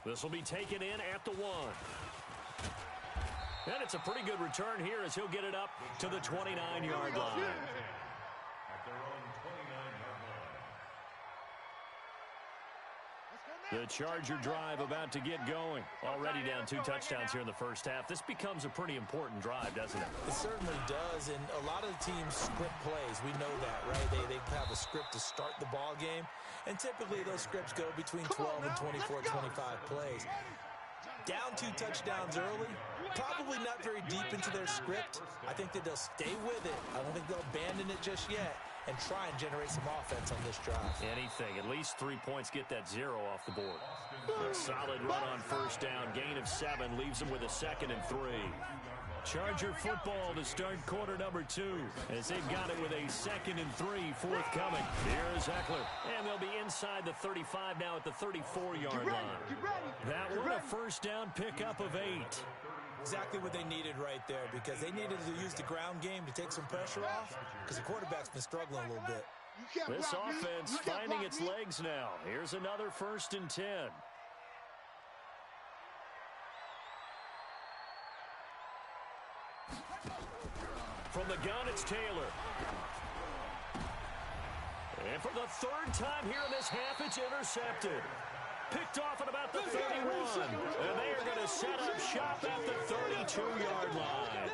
This will be taken in at the 1. And it's a pretty good return here as he'll get it up to the 29-yard line. At their own 29-yard line. The Charger drive about to get going. Already down 2 touchdowns here in the first half. This becomes a pretty important drive, doesn't it? It certainly does, and a lot of the teams script plays. We know that, right? They have a script to start the ball game, and typically those scripts go between 12 and 24, 25 plays. Down 2 touchdowns early, probably not very deep into their script. I think that they'll stay with it. I don't think they'll abandon it just yet and try and generate some offense on this drive. Anything. At least 3 points, get that 0 off the board. A solid run on first down. Gain of 7 leaves them with a 2nd and 3. Charger football to start quarter number 2 as they've got it with a 2nd and 3 forthcoming. Here's Eckler, and they'll be inside the 35 now at the 34-yard line. That one a first down pickup of 8. Exactly what they needed right there, because they needed to use the ground game to take some pressure off, because the quarterback's been struggling a little bit. This offense finding its legs now. Here's another 1st and 10. From the gun, it's Taylor. And for the 3rd time here in this half, it's intercepted. Picked off at about the 31. And they are going to set up shop at the 32-yard line.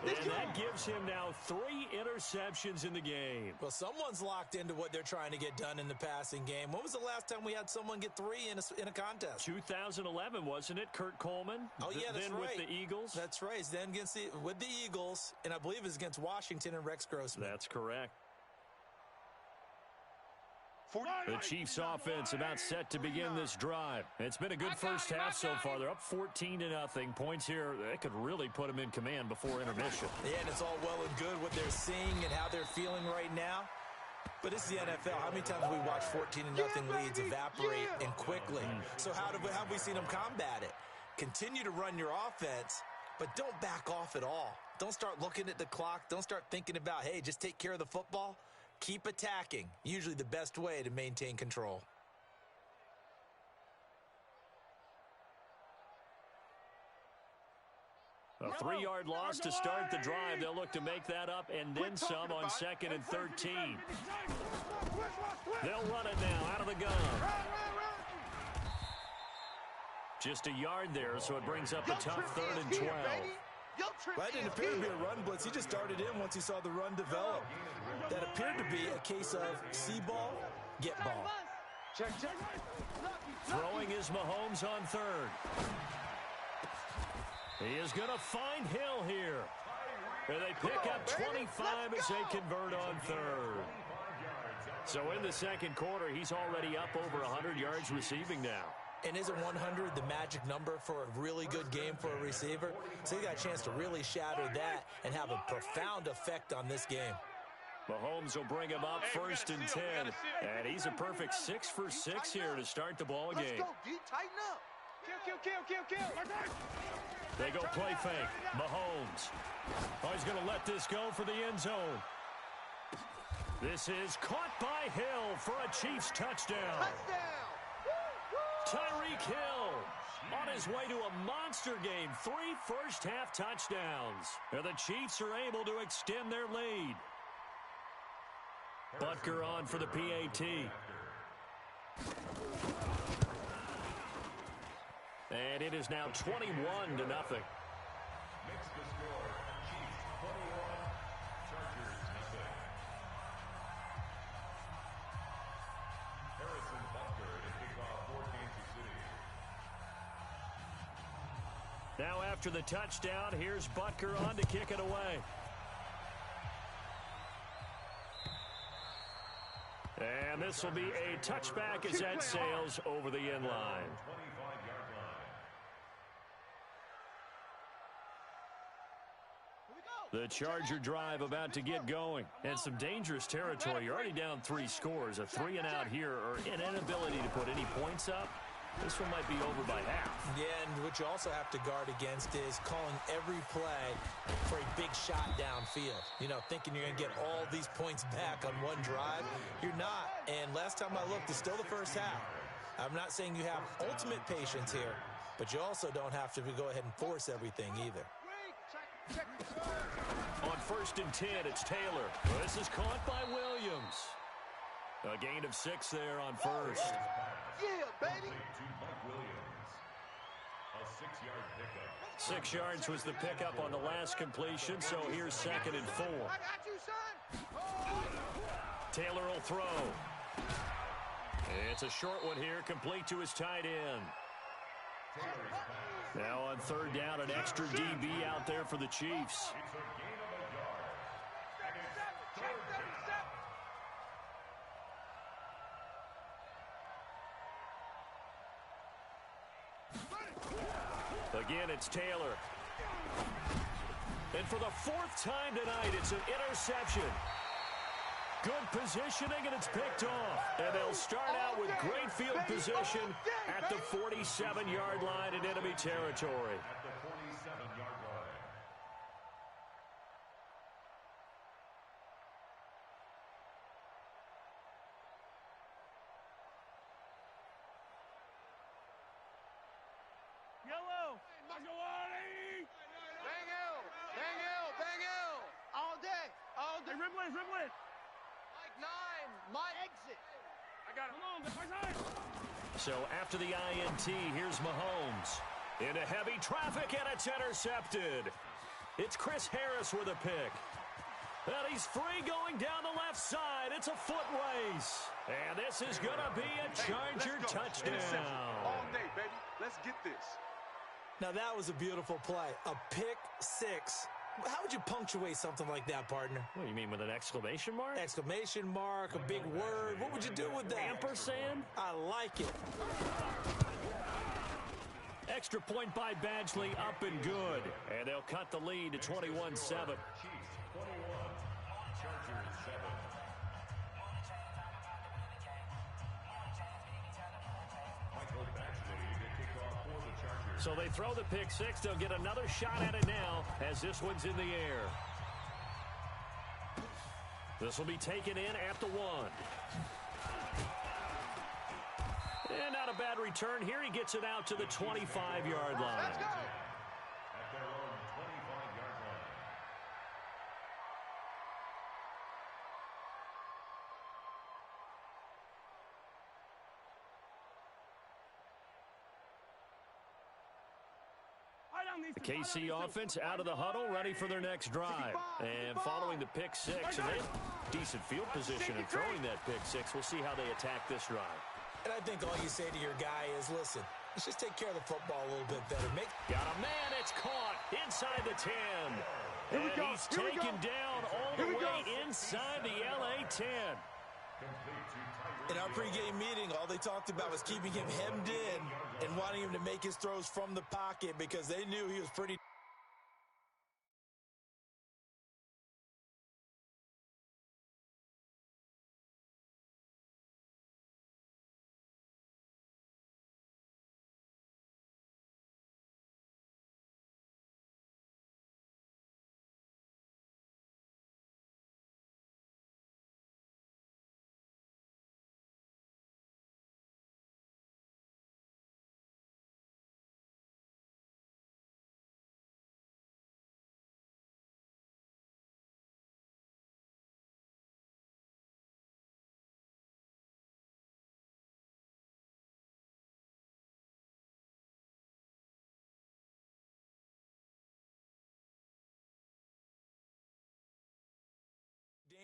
And that gives him now 3 interceptions in the game. Well, someone's locked into what they're trying to get done in the passing game. When was the last time we had someone get 3 in a contest? 2011, wasn't it? Kurt Coleman? Oh, yeah, that's then right. With the Eagles? That's right. It's then with the Eagles, and I believe it's against Washington and Rex Grossman. That's correct. The Chiefs offense about set to begin this drive. It's been a good first half so far. They're up 14-0. Points here, they could really put them in command before intermission. Yeah, and it's all well and good what they're seeing and how they're feeling right now. But it's the NFL. How many times have we watched 14-0 leads evaporate and quickly? So how have we seen them combat it? Continue to run your offense, but don't back off at all. Don't start looking at the clock. Don't start thinking about, hey, just take care of the football. Keep attacking. Usually the best way to maintain control. A 3-yard loss to start the drive. They'll look to make that up and then some on 2nd and 13. They'll run it now out of the gun. Just a yard there, so it brings up a tough 3rd and 12. That didn't appear to be a run blitz. He just started in once he saw the run develop. That appeared to be a case of see ball, get ball. Throwing is Mahomes on 3rd. He is going to find Hill here. And they pick up 25 as they convert on 3rd. So in the 2nd quarter, he's already up over 100 yards receiving now. And isn't 100 the magic number for a really good game for a receiver? So he got a chance to really shatter that and have a profound effect on this game. Mahomes will bring him up 1st and 10. And he's a perfect 6 for 6 here to start the ball game. Let's go, D. Tighten up. Kill. They go play fake. Mahomes. Oh, he's going to let this go for the end zone. This is caught by Hill for a Chiefs touchdown. Tyreek Hill on his way to a monster game. 3 first-half touchdowns. And the Chiefs are able to extend their lead. Butker on for the PAT. And it is now 21-0. Makes the score. Chiefs 21, Chargers nothing. Harrison Butker to kick off for Kansas City. Now after the touchdown, here's Butker on to kick it away. And this will be a touchback as that sails over the end line. 25-yard line. The Charger drive about to get going. And some dangerous territory. You're already down 3 scores. A 3-and-out here or an inability to put any points up. This one might be over by half. Yeah, and what you also have to guard against is calling every play for a big shot downfield. You know, thinking you're going to get all these points back on one drive. You're not. And last time I looked, it's still the first half. I'm not saying you have ultimate patience here, but you also don't have to go ahead and force everything either. On 1st and 10, it's Taylor. This is caught by Williams. A gain of 6 there on 1st. Yeah, baby. A 6-yard pickup. 6 yards was the pickup on the last completion, so here's 2nd and 4. I got you, son. Taylor will throw. It's a short one here, complete to his tight end. Now on 3rd down, an extra DB out there for the Chiefs. It's a gain of a yard. And it's 3rd down. Again, it's Taylor. And for the 4th time tonight, it's an interception. Good positioning, and it's picked off. And they'll start out with great field position at the 47-yard line in enemy territory. At the 47-yard line. Yellow. Bang L. Bang L. Bang L. All day. All day. Hey, Ripple it. Mike 9. My exit. I got it. Come on. So after the INT, here's Mahomes. Into heavy traffic, and it's intercepted. It's Chris Harris with a pick. And he's free going down the left side. It's a foot race. And this is going to be a Charger touchdown. All day, baby. Let's get this. Now, that was a beautiful play. A pick 6. How would you punctuate something like that, partner? What do you mean, with an exclamation mark? Exclamation mark, a big word. What would you do with that? Ampersand? I like it. Extra point by Badgley, up and good. And they'll cut the lead to 21-7. Chiefs 21. Chargers 7. Michael Badgley to kick off for the Chargers. So they throw the pick 6. They'll get another shot at it now as this one's in the air. This will be taken in at the 1. And not a bad return here. He gets it out to the 25-yard line. Let's go. At their own 25-yard line. The KC offense out of the huddle, ready for their next drive. And following the pick 6, and they have decent field position in throwing that pick 6. We'll see how they attack this drive. And I think all you say to your guy is, listen, let's just take care of the football a little bit better. Got a man, it's caught inside the 10. And he's taken down all the way inside the LA 10. In our pregame meeting, all they talked about was keeping him hemmed in and wanting him to make his throws from the pocket because they knew he was pretty...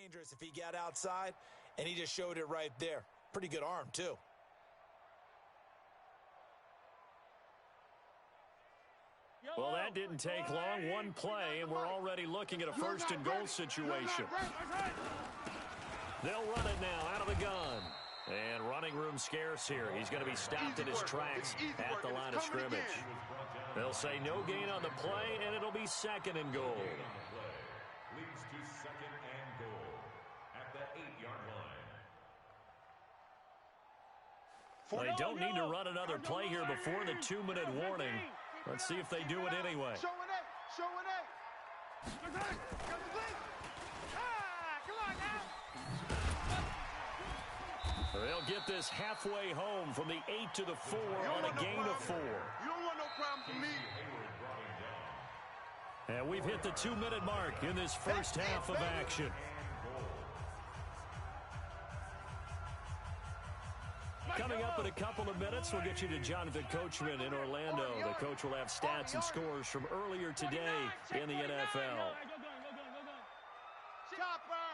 dangerous if he got outside, and he just showed it right there. Pretty good arm, too. Well, that didn't take long. One play, and we're already looking at a 1st and goal situation. They'll run it now out of the gun. And running room scarce here. He's going to be stopped in his tracks at the line of scrimmage. They'll say no gain on the play, and it'll be 2nd and goal. Leads to 2nd and goal at the 8-yard line. They don't need to run another play here before the 2-minute warning. Let's see if they do it anyway. Show an A. Show an A. Come on now. They'll get this halfway home from the 8 to the 4 on a gain of 4. You don't want no problem for me. And we've hit the 2-minute mark in this first half of action. Coming up in a couple of minutes, we'll get you to Jonathan Coachman in Orlando. The coach will have stats and scores from earlier today in the NFL. Topper.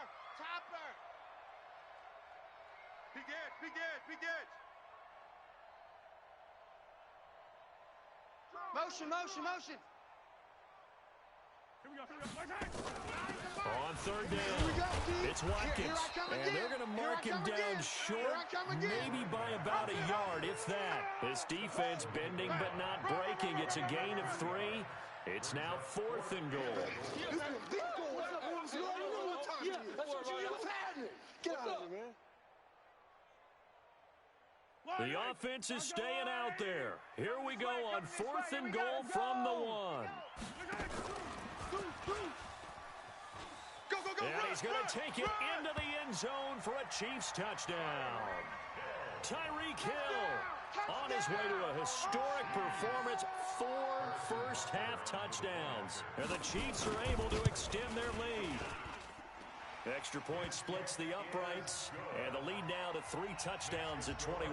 Be good. Motion. On third down, it's Watkins, and they're going to mark him down short, maybe by about a yard, if that. This defense bending but not breaking. It's a gain of 3. It's now 4th and goal. Get out of here, man. The offense is staying out there. Here we go on 4th and goal from the 1. And he's going to take it into the end zone for a Chiefs touchdown. Tyreek Hill on his way to a historic performance, 4 first-half touchdowns. And the Chiefs are able to extend their lead. Extra point splits the uprights, and the lead now to 3 touchdowns at 21.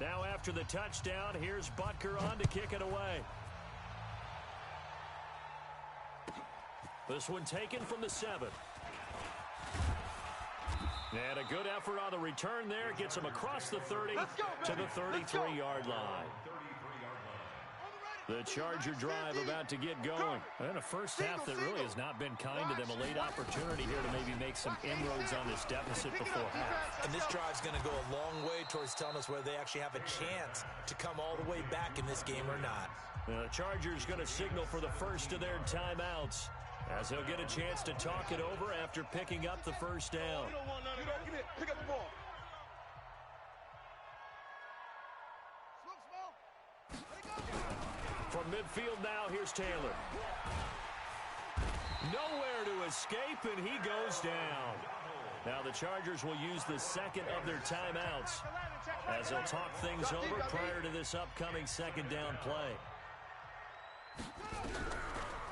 Now after the touchdown, here's Butker on to kick it away. This one taken from the 7. And a good effort on the return there. Gets him across the 30 to the 33-yard line. The Charger drive about to get going. And a first half that really has not been kind to them. A late opportunity here to maybe make some inroads on this deficit before half. And this drive's going to go a long way towards telling us whether they actually have a chance to come all the way back in this game or not. The Chargers going to signal for the first of their timeouts, as he'll get a chance to talk it over after picking up the first down. Pick up the ball. From midfield now, here's Taylor. Nowhere to escape, and he goes down. Now the Chargers will use the second of their timeouts as they'll talk things over prior to this upcoming second down play.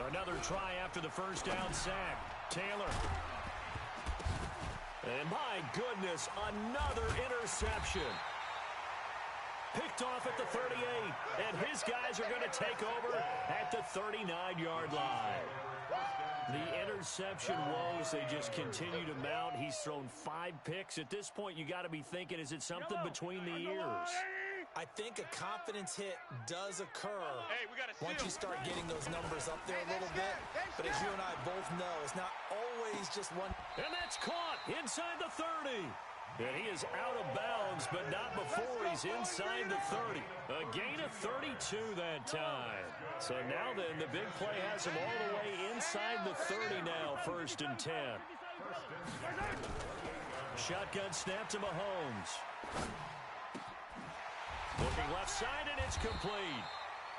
Another try after the first down sack. Taylor. And my goodness, another interception. Picked off at the 38, and his guys are going to take over at the 39-yard line. The interception woes, they just continue to mount. He's thrown 5 picks. At this point, you got to be thinking, is it something between the ears? I think a confidence hit does occur once you start getting those numbers up there a little bit. But as you and I both know, it's not always just one. And that's caught inside the 30. And he is out of bounds, but not before he's inside the 30. A gain of 32 that time. So now then, the big play has him all the way inside the 30 now, 1st and 10. Shotgun snap to Mahomes. Looking left side, and it's complete.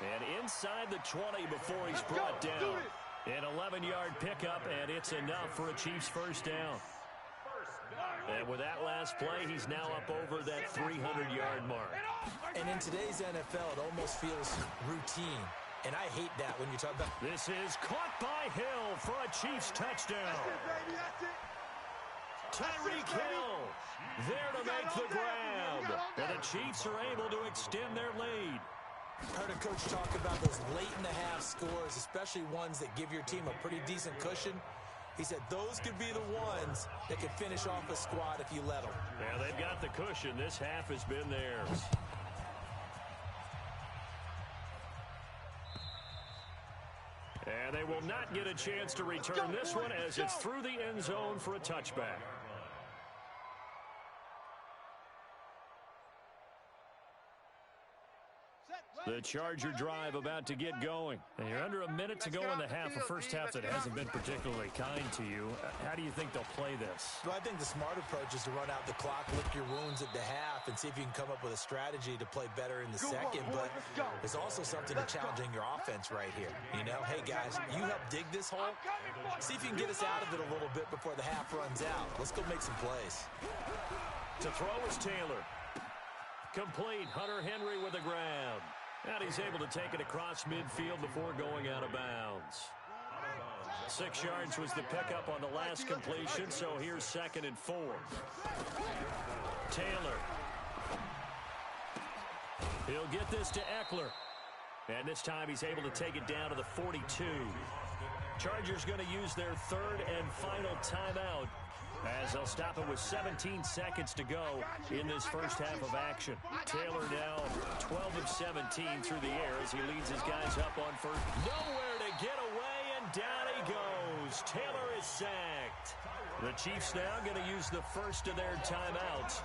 And inside the 20 before he's brought down. An 11-yard pickup, and it's enough for a Chiefs first down. And with that last play, he's now up over that 300-yard mark. And in today's NFL, it almost feels routine. And I hate that when you talk about. This is caught by Hill for a Chiefs touchdown. Tyreek Hill there to make the grab. And the Chiefs are able to extend their lead. I heard a coach talk about those late-in-the-half scores, especially ones that give your team a pretty decent cushion. He said those could be the ones that could finish off a squad if you let them. Yeah, they've got the cushion. This half has been theirs. And they will not get a chance to return this one as it's through the end zone for a touchback. Set, The Charger drive about to get going. And you're under a minute to go in the half, a first half that hasn't been particularly kind to you. How do you think they'll play this? Well, I think the smart approach is to run out the clock, lick your wounds at the half, and see if you can come up with a strategy to play better in the second. But there's also something to challenging your offense right here. You know, hey, guys, you help dig this hole. See if you can get us out of it a little bit before the half runs out. Let's go make some plays. To throw is Taylor. Complete. Hunter Henry with the grab. And he's able to take it across midfield before going out of bounds. 6 yards was the pickup on the last completion, so here's 2nd and 4. Taylor. He'll get this to Eckler. And this time he's able to take it down to the 42. Chargers going to use their 3rd and final timeout, as they'll stop it with 17 seconds to go in this first half of action. Taylor now 12 of 17 through the air as he leads his guys up on first. Nowhere to get away, and down he goes. Taylor is sacked. The Chiefs now going to use the first of their timeouts,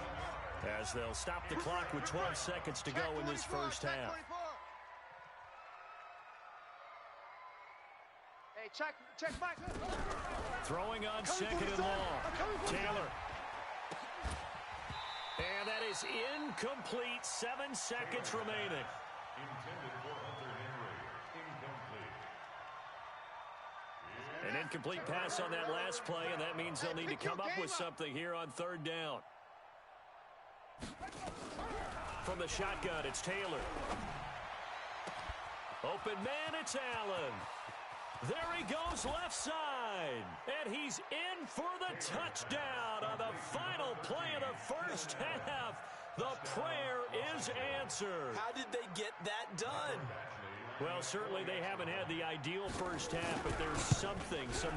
as they'll stop the clock with 12 seconds to go in this first half. Hey, check back. Throwing on 2nd and long. Taylor. And that is incomplete. 7 seconds remaining. Intended for Hunter Henry. Incomplete. An incomplete pass on that last play, and that means they'll need to come up with something here on 3rd down. From the shotgun, it's Taylor. Open man, it's Allen. There he goes left side, and he's in for the touchdown on the final play of the first half. The prayer is answered. How did they get that done? Well, certainly they haven't had the ideal first half, but there's some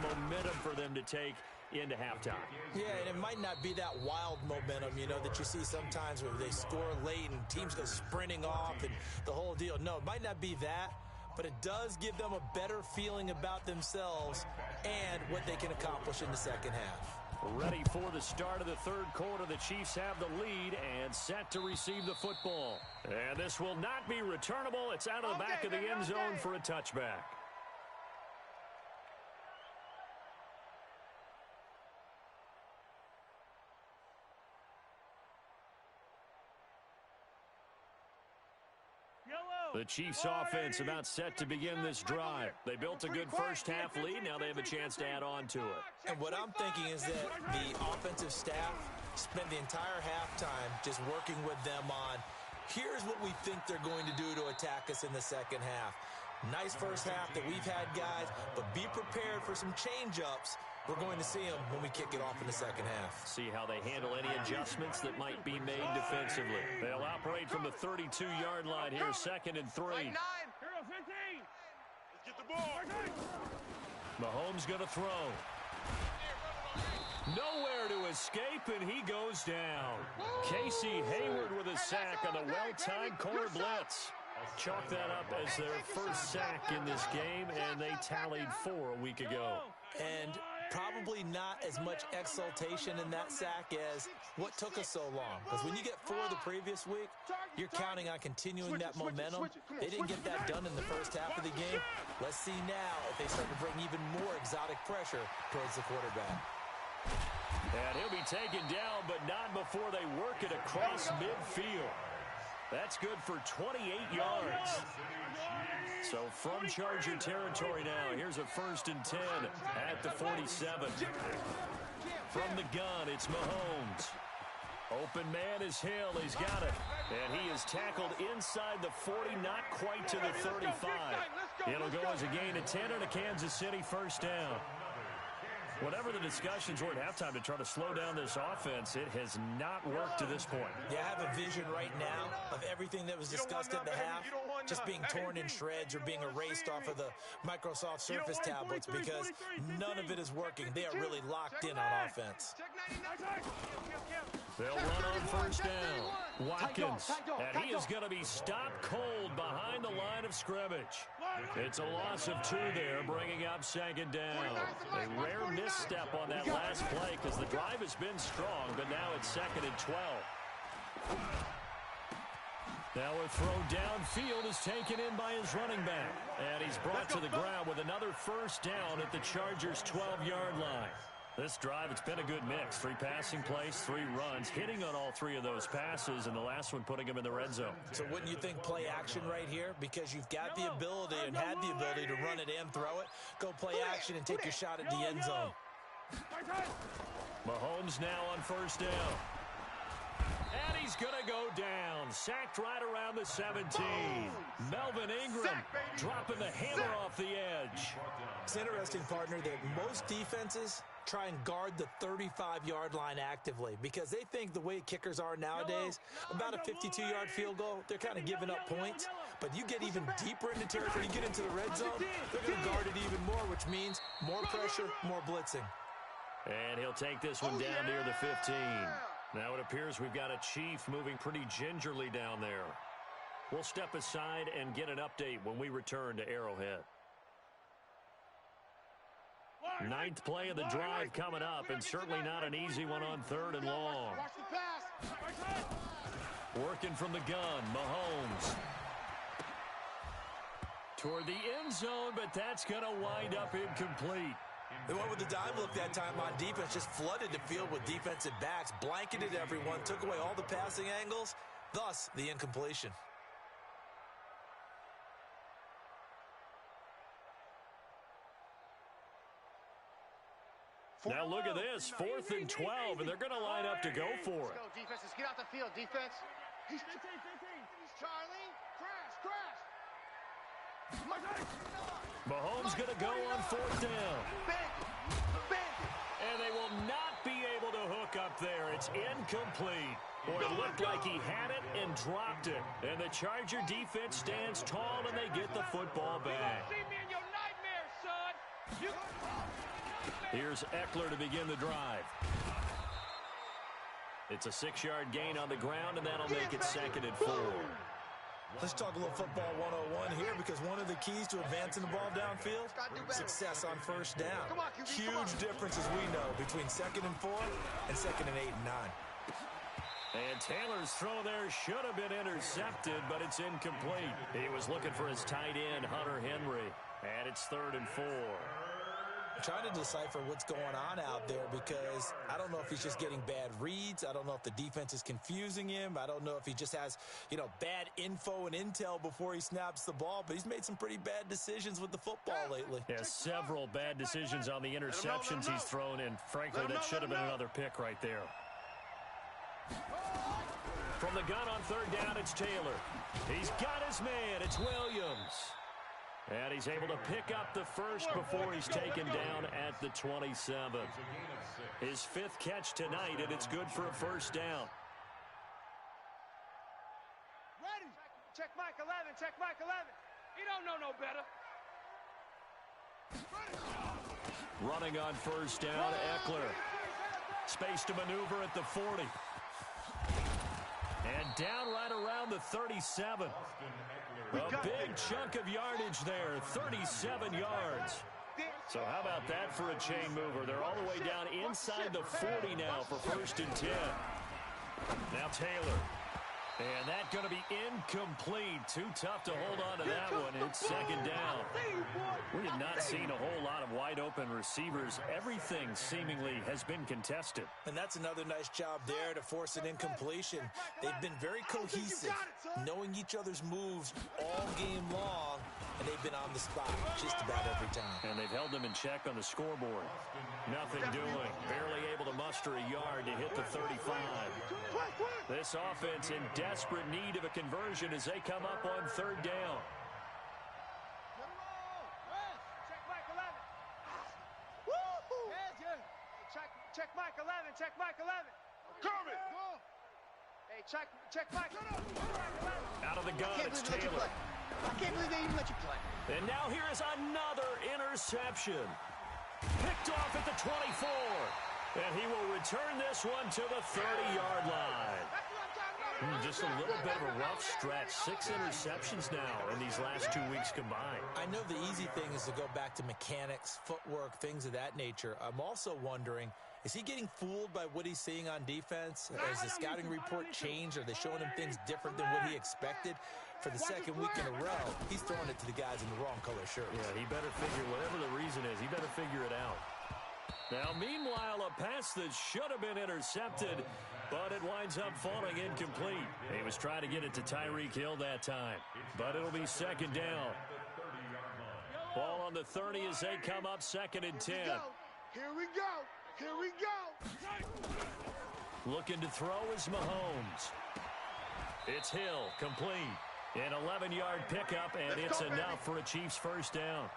momentum for them to take into halftime. Yeah, and it might not be that wild momentum, you know, that you see sometimes where they score late and teams go sprinting off and the whole deal. No, it might not be that, but it does give them a better feeling about themselves and what they can accomplish in the second half. Ready for the start of the 3rd quarter. The Chiefs have the lead and set to receive the football. And this will not be returnable. It's out of the back of the end zone for a touchback. The Chiefs offense about set to begin this drive. They built a good first half lead. Now they have a chance to add on to it. And what I'm thinking is that the offensive staff spent the entire halftime just working with them on, here's what we think they're going to do to attack us in the second half. Nice first half that we've had, guys, but be prepared for some change-ups. We're going to see them when we kick it off in the second half. See how they handle any adjustments that might be made defensively. They'll operate from the 32-yard line here, 2nd and 3. Let's get the ball. Mahomes going to throw. Nowhere to escape, and he goes down. Casey Hayward with a sack on the well-timed corner blitz. Chalk that up as their first sack in this game, and they tallied 4 a week ago. And probably not as much exultation in that sack as what took us so long. Because when you get 4 the previous week, you're counting on continuing that momentum. They didn't get that done in the first half of the game. Let's see now if they start to bring even more exotic pressure towards the quarterback. And he'll be taken down, but not before they work it across midfield. That's good for 28 yards. So from Charger territory now, here's a 1st and 10 at the 47. From the gun, it's Mahomes. Open man is Hill. He's got it. And he is tackled inside the 40, not quite to the 35. It'll go as a gain of 10 and a Kansas City first down. Whatever the discussions were at halftime to try to slow down this offense, it has not worked to this point. Yeah, I have a vision right now of everything that was discussed at the half just being torn in shreds or being erased off of the Microsoft Surface tablets because none of it is working. They are really locked in on offense. They'll run on first down. Watkins, and he is going to be stopped cold behind the line of scrimmage. It's a loss of 2 there, bringing up 2nd down. A rare misstep on that last play because the drive has been strong, but now it's 2nd and 12. Now a throw downfield is taken in by his running back. And he's brought to the ground with another first down at the Chargers' 12-yard line. This drive, it's been a good mix. 3 passing plays, 3 runs, hitting on all 3 of those passes, and the last one putting him in the red zone. So wouldn't you think play action right here? Because you've got the ability and had the ability to run it and throw it. Go play action and take your shot at the end zone. Mahomes now on first down. And he's going to go down. Sacked right around the 17. Melvin Ingram dropping the hammer off the edge. It's interesting, partner, that most defenses try and guard the 35-yard line actively because they think the way kickers are nowadays, about a 52-yard field goal, they're kind of giving up points. But you get even deeper into territory, you get into the red zone, they're going to guard it even more, which means more pressure, more blitzing. And he'll take this one down near the 15. Now it appears we've got a Chief moving pretty gingerly down there. We'll step aside and get an update when we return to Arrowhead. 9th play of the drive coming up, and certainly not an easy one on 3rd and long. Working from the gun, Mahomes. Toward the end zone, but that's going to wind up incomplete. They went with the dime look that time on defense, just flooded the field with defensive backs, blanketed everyone, took away all the passing angles, thus the incompletion. Now look at this, 4th and 12, and they're going to line up to go for it. Let's go, defense. Let's get out the field, defense. He's Charlie. Crash. Mahomes going to go on 4th down. And they will not be able to hook up there. It's incomplete. Boy, it looked like he had it and dropped it. And the Charger defense stands tall, and they get the football back. See me in your nightmares, son. Here's Eckler to begin the drive. It's a 6-yard gain on the ground, and that'll make it 2nd and 4. Let's talk a little football 101 here, because one of the keys to advancing the ball downfield, success on first down. Huge difference, as we know, between 2nd and 4 and 2nd and 8 and 9. And Taylor's throw there should have been intercepted, but it's incomplete. He was looking for his tight end, Hunter Henry. And it's 3rd and 4. I'm trying to decipher what's going on out there, because I don't know if he's just getting bad reads. I don't know if the defense is confusing him. I don't know if he just has, bad info and intel before he snaps the ball. But he's made some pretty bad decisions with the football lately. Yeah, several bad decisions on the interceptions he's thrown in. Frankly, that should have been another pick right there. From the gun on 3rd down, it's Taylor. He's got his man. It's Williams. And he's able to pick up the first before he's taken down at the 27. His 5th catch tonight, and it's good for a first down. Ready. Check Mike 11. Check Mike 11. He don't know no better. Running on first down, Eckler. Space to maneuver at the 40. And down right around the 37. A big chunk of yardage there, 37 yards. So how about that for a chain mover? They're all the way down inside the 40 now for 1st and 10. Now Taylor. And that's going to be incomplete. Too tough to hold on to that one. It's 2nd down. We have not seen a whole lot of wide-open receivers. Everything seemingly has been contested. And that's another nice job there to force an incompletion. They've been very cohesive, knowing each other's moves all game long, and they've been on the spot just about every time. And they've held them in check on the scoreboard. Nothing doing. Barely able to muster a yard to hit the 35. This offense in desperate need of a conversion as they come up on 3rd down. Check Mike 11. Check Mike 11. Check Mike 11. Kermit. Hey, check Mike 11. Out of the gun, it's Taylor. I can't believe they even let you play. And now here is another interception. Picked off at the 24. And he will return this one to the 30-yard line. Just a little bit of a rough stretch. 6 interceptions now in these last 2 weeks combined. I know the easy thing is to go back to mechanics, footwork, things of that nature. I'm also wondering, Is he getting fooled by what he's seeing on defense? Has the scouting report changed? Are they showing him things different than what he expected? For the second week in a row, he's throwing it to the guys in the wrong color shirts. Yeah, he better figure, whatever the reason is, he better figure it out. Now, meanwhile, a pass that should have been intercepted, but it winds up falling incomplete. He was trying to get it to Tyreek Hill that time, but it'll be second down. Ball on the 30 as they come up second and 10. Here we go. Here we go. Looking to throw is Mahomes. It's Hill, complete. An 11-yard pickup, and it's enough for a Chiefs first down.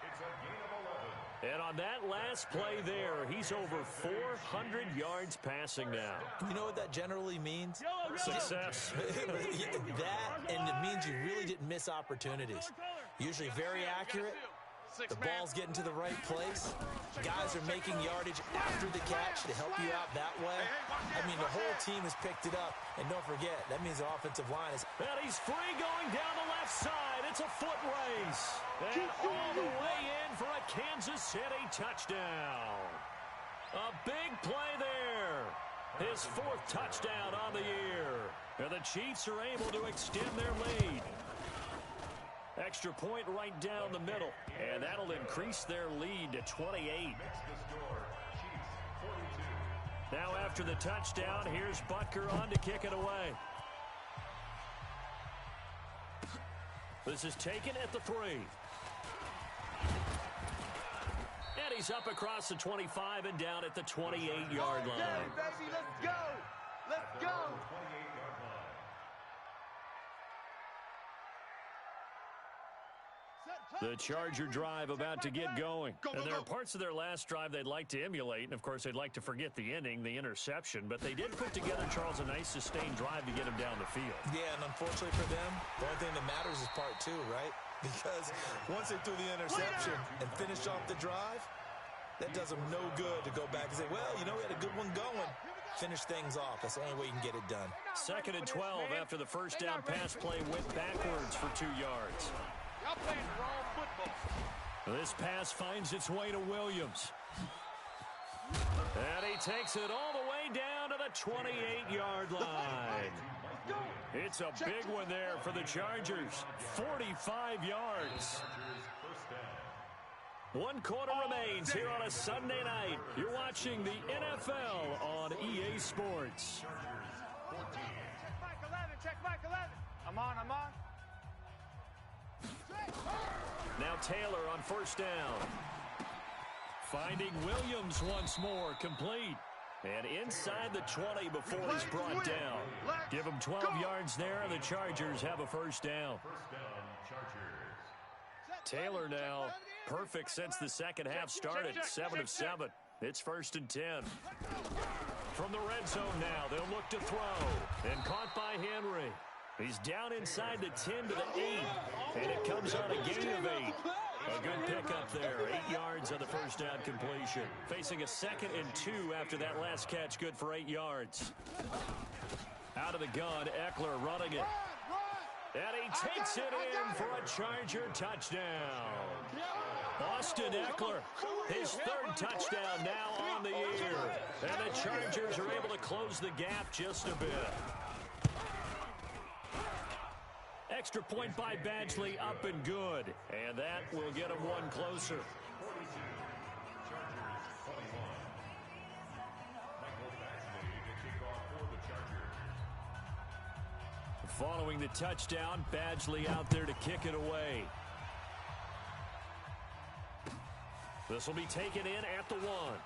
And on that last play there, he's over 400 yards passing now. You know what that generally means? Success. That, and it means you really didn't miss opportunities. Usually very accurate. The ball's getting to the right place. Guys are making yardage after the catch to help you out that way. I mean, the whole team has picked it up. And don't forget, that means the offensive line is... And he's free going down the left side. It's a foot race. And all the way in for a Kansas City touchdown. A big play there. His fourth touchdown on the year. And the Chiefs are able to extend their lead. Extra point right down the middle, and that'll increase their lead to 28. Now after the touchdown, here's Butker on to kick it away. This is taken at the 3. And he's up across the 25 and down at the 28-yard line. Baby, let's go. Let's go. The Charger drive about to get going. And there are parts of their last drive they'd like to emulate. And, of course, they'd like to forget the ending, the interception. But they did put together, Charles, a nice sustained drive to get him down the field. Yeah, and unfortunately for them, the only thing that matters is part 2, right? Because once they threw the interception and finished off the drive, that does them no good to go back and say, well, you know, we had a good one going. Finish things off. That's the only way you can get it done. Second and 12 after the first down pass play went backwards for 2 yards. Y'all playing wrong football. This pass finds its way to Williams. And he takes it all the way down to the 28-yard line. It's a big one there for the Chargers. 45 yards. 1 quarter remains here on a Sunday night. You're watching the NFL on EA Sports. Check Mike 11. Check Mike 11. I'm on. Now Taylor on first down. Finding Williams once more, complete. And inside the 20 before he's brought down. Give him 12 yards there, and the Chargers have a first down. Taylor now perfect since the second half started, 7 of 7. It's first and 10. From the red zone now, they'll look to throw. And caught by Henry. He's down inside the 10 to the 8. And it comes on a gain of 8. A good pickup there. 8 yards on the first down completion. Facing a second and 2 after that last catch. Good for 8 yards. Out of the gun, Eckler running it. And he takes it in for a Charger touchdown. Austin Eckler, his third touchdown now on the year. And the Chargers are able to close the gap just a bit. Extra point by Badgley, up and good. And that will get him one closer. Following the touchdown, Badgley out there to kick it away. This will be taken in at the 1.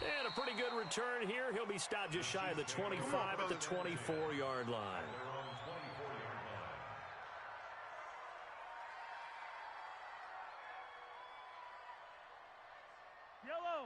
And a pretty good return here. He'll be stopped just shy of the 25 at the 24-yard line.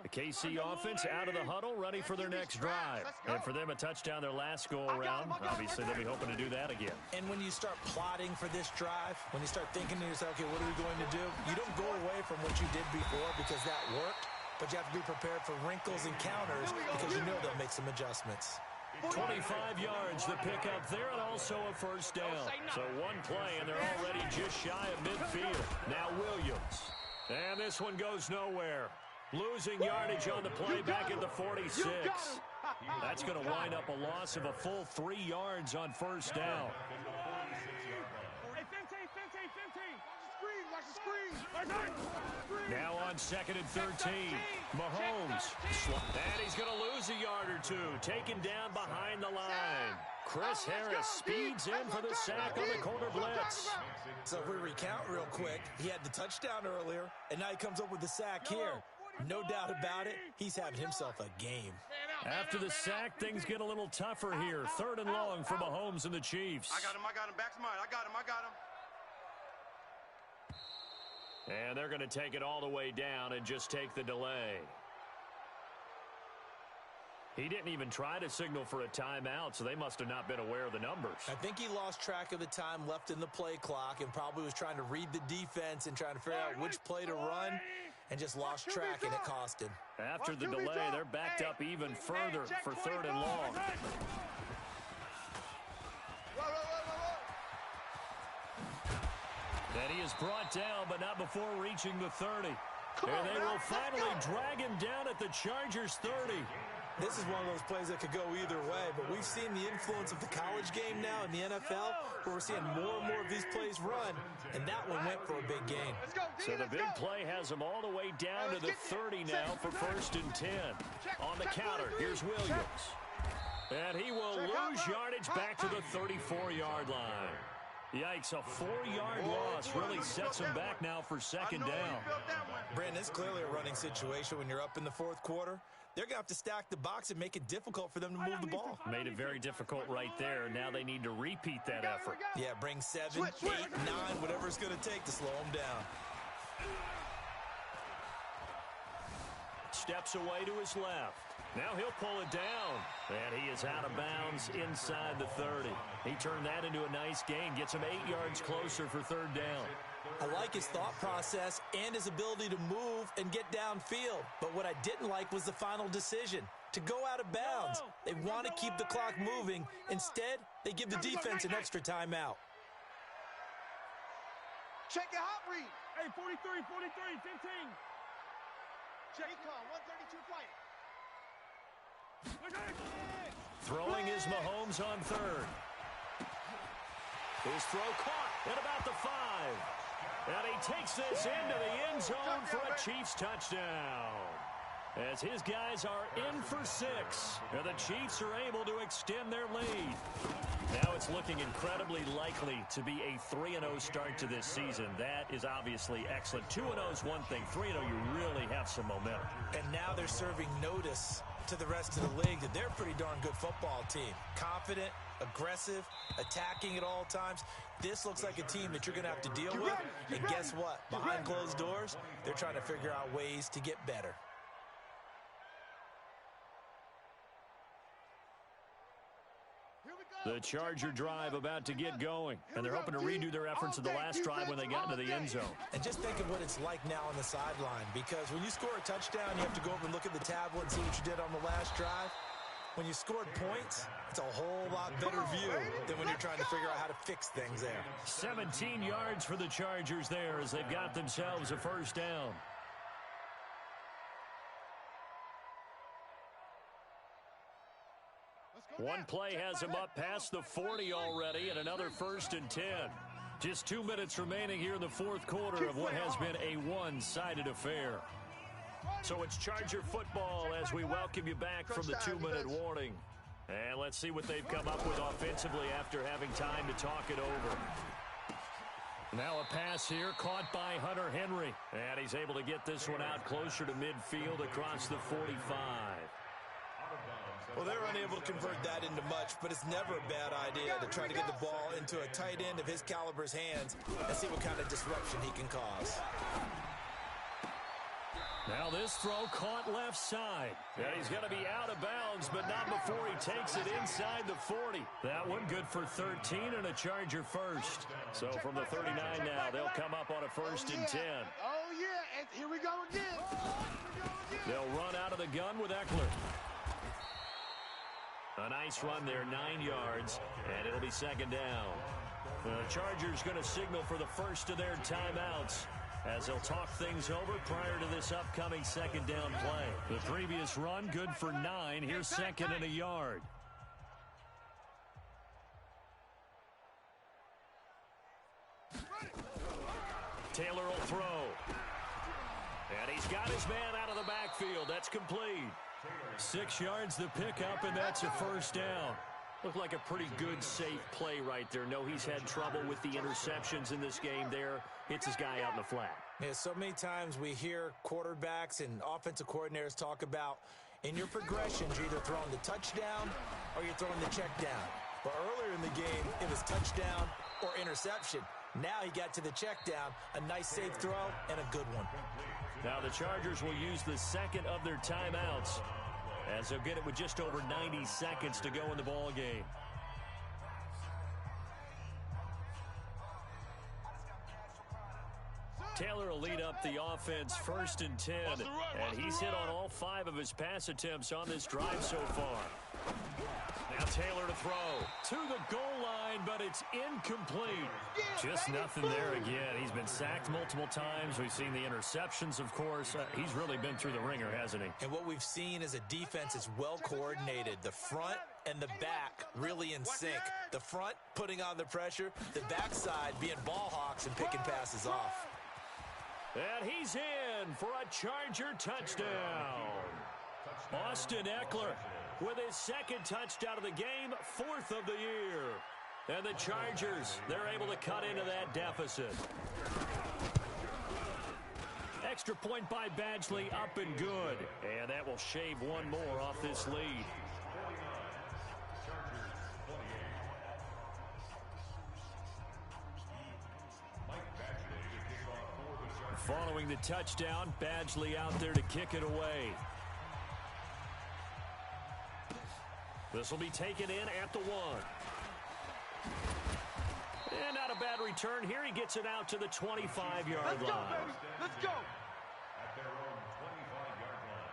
The KC offense out of the huddle, ready for their next drive. And for them, a touchdown their last go-around. Obviously, they'll be hoping to do that again. And when you start plotting for this drive, when you start thinking to yourself, okay, what are we going to do? You don't go away from what you did before because that worked, but you have to be prepared for wrinkles and counters because you know they'll make some adjustments. 25 yards the pickup there, and also a first down. So one play, and they're already just shy of midfield. Now Williams. And this one goes nowhere. Losing yardage on the play back at the 46. That's going to wind up a loss of a full 3 yards on first down. Hey, 15. Watch the screen. Now on 2nd and 13. Mahomes. And he's going to lose a yard or two. Taken down behind the line. Chris Harris speeds in for the sack on the corner blitz. So if we recount real quick, he had the touchdown earlier, and now he comes up with the sack here. No doubt about it, he's having himself a game. After the sack, things get a little tougher here. 3rd and long for Mahomes and the Chiefs. I got him. Back's mine. I got him. And they're going to take it all the way down and just take the delay. He didn't even try to signal for a timeout, so they must have not been aware of the numbers. I think he lost track of the time left in the play clock and probably was trying to read the defense and trying to figure out which play to run and just lost track, and it cost him. After the delay, they're backed up even further for 3rd and long. And he is brought down, but not before reaching the 30. And they will finally drag him down at the Chargers' 30. This is one of those plays that could go either way, but we've seen the influence of the college game now in the NFL, where we're seeing more and more of these plays run, and that one went for a big gain. So the big play has him all the way down to the 30 now for 1st and 10. On the counter, here's Williams. And he will lose yardage back to the 34-yard line. Yikes, a 4-yard loss really sets him back now for 2nd down. Brandon, it's clearly a running situation when you're up in the 4th quarter. They're going to have to stack the box and make it difficult for them to move the ball. Made it very difficult right there. Now they need to repeat that effort. Yeah, bring 7, 8, 9, whatever it's going to take to slow them down. Steps away to his left. Now he'll pull it down. And he is out of bounds inside the 30. He turned that into a nice gain. Gets him 8 yards closer for 3rd down. I like his thought process and his ability to move and get downfield. But what I didn't like was the final decision, to go out of bounds. They want to keep the clock moving. Instead, they give the defense an extra timeout. Check your hot read. Hey, 43, 15. Check. Recon, 132 flight. Throwing is Mahomes on 3rd. His throw caught at about the 5. And he takes this into the end zone for a Chiefs touchdown. As his guys are in for 6. And the Chiefs are able to extend their lead. Now it's looking incredibly likely to be a 3-0 start to this season. That is obviously excellent. 2-0 is one thing. 3-0, you really have some momentum. And now they're serving notice to the rest of the league that they're a pretty darn good football team. Confident, aggressive, attacking at all times. This looks like a team that you're going to have to deal with. And guess what? Behind closed doors, they're trying to figure out ways to get better. The Charger drive about to get going, and they're hoping to redo their efforts of the last drive when they got into the end zone. And just think of what it's like now on the sideline, because when you score a touchdown, you have to go over and look at the tablet and see what you did on the last drive. When you scored points, it's a whole lot better view than when you're trying to figure out how to fix things there. 17 yards for the Chargers there as they've got themselves a 1st down. One play has him up past the 40 already, and another 1st and 10. Just 2 minutes remaining here in the 4th quarter of what has been a one-sided affair. So it's Charger football as we welcome you back from the 2-minute warning. And let's see what they've come up with offensively after having time to talk it over. Now a pass here caught by Hunter Henry. And he's able to get this one out closer to midfield across the 45. Well, they're unable to convert that into much, but it's never a bad idea to try to get the ball into a tight end of his caliber's hands and see what kind of disruption he can cause. Now this throw caught left side. And he's going to be out of bounds, but not before he takes it inside the 40. That one good for 13 and a Charger first. So from the 39 now, they'll come up on a 1st and 10. Oh, yeah, and here we go again. They'll run out of the gun with Eckler. A nice run there, 9 yards, and it'll be 2nd down. The Chargers going to signal for the first of their timeouts. as they'll talk things over prior to this upcoming second down play. The previous run good for 9. Here's second and a yard. Taylor will throw. And he's got his man out of the backfield. That's complete. 6 yards the pickup, and that's a first down. Looked like a pretty good, safe play right there. No, he's had trouble with the interceptions in this game there. Hits his guy out in the flat. Yeah, so many times we hear quarterbacks and offensive coordinators talk about in your progressions, you're either throwing the touchdown or you're throwing the check down. But earlier in the game, it was touchdown or interception. Now he got to the check down, a nice safe throw, and a good one. Now the Chargers will use the second of their timeouts as they'll get it with just over 90 seconds to go in the ball game. Taylor will lead up the offense 1st and 10, and he's hit on all 5 of his pass attempts on this drive so far. Now Taylor to throw to the goal line, but it's incomplete. Just nothing there again. He's been sacked multiple times. We've seen the interceptions, of course. He's really been through the ringer, hasn't he? And what we've seen is a defense is well coordinated. The front and the back really in sync. The front putting on the pressure, the backside being ball hawks and picking passes off. And he's in for a Charger touchdown. Austin Eckler with his second touchdown of the game, 4th of the year. And the Chargers, they're able to cut into that deficit. Extra point by Badgley, up and good. And that will shave one more off this lead. Following the touchdown, Badgley out there to kick it away. This will be taken in at the 1. And not a bad return here. He gets it out to the 25-yard line. Let's go, baby. Let's go. At their own 25-yard line.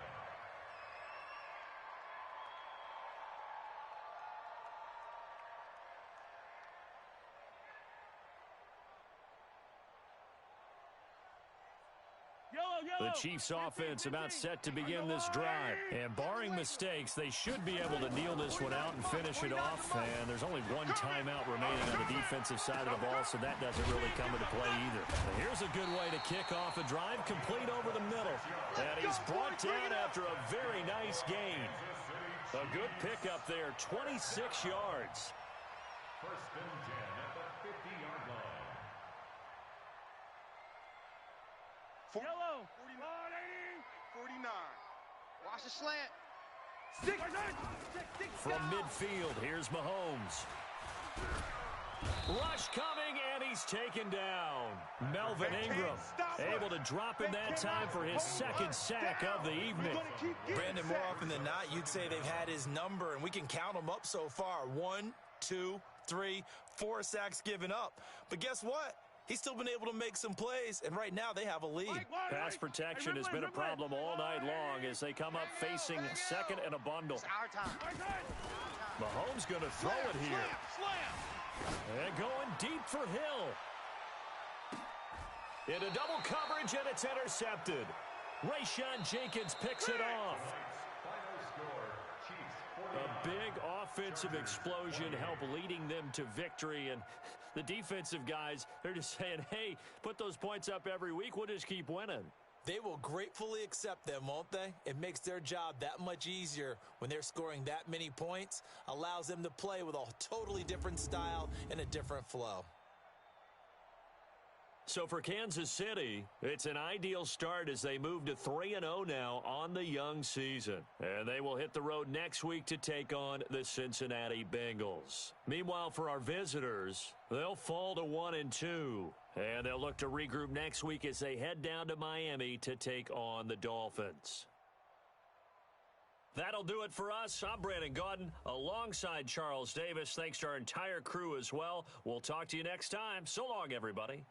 The Chiefs offense about set to begin this drive. And barring mistakes, they should be able to kneel this one out and finish it off. And there's only one timeout remaining on the defensive side of the ball, so that doesn't really come into play either. But here's a good way to kick off a drive, complete over the middle. And he's brought down after a very nice gain. A good pickup there, 26 yards. 1st and 10 at the 50-yard line. Yellow. 49. Watch the slant. Stick. From midfield, here's Mahomes. Rush coming, and he's taken down. Melvin Ingram able to drop in that time for his second sack of the evening. Brandon, more often than not, you'd say they've had his number, and we can count them up so far. 1, 2, 3, 4 sacks given up. But guess what? He's still been able to make some plays, and right now they have a lead. Pass protection has been a problem all night long as they come up facing second and a bundle. It's our time. Mahomes going to throw it here. And going deep for Hill. Into double coverage, and it's intercepted. Rayshon Jenkins picks it off. Final score, Chiefs 49. A big offensive explosion helped leading them to victory, and the defensive guys, they're just saying, hey, put those points up every week. We'll just keep winning. They will gratefully accept them, won't they? It makes their job that much easier when they're scoring that many points, allows them to play with a totally different style and a different flow. So for Kansas City, it's an ideal start as they move to 3-0 now on the young season. And they will hit the road next week to take on the Cincinnati Bengals. Meanwhile, for our visitors, they'll fall to 1-2. And they'll look to regroup next week as they head down to Miami to take on the Dolphins. That'll do it for us. I'm Brandon Gaudin alongside Charles Davis. Thanks to our entire crew as well. We'll talk to you next time. So long, everybody.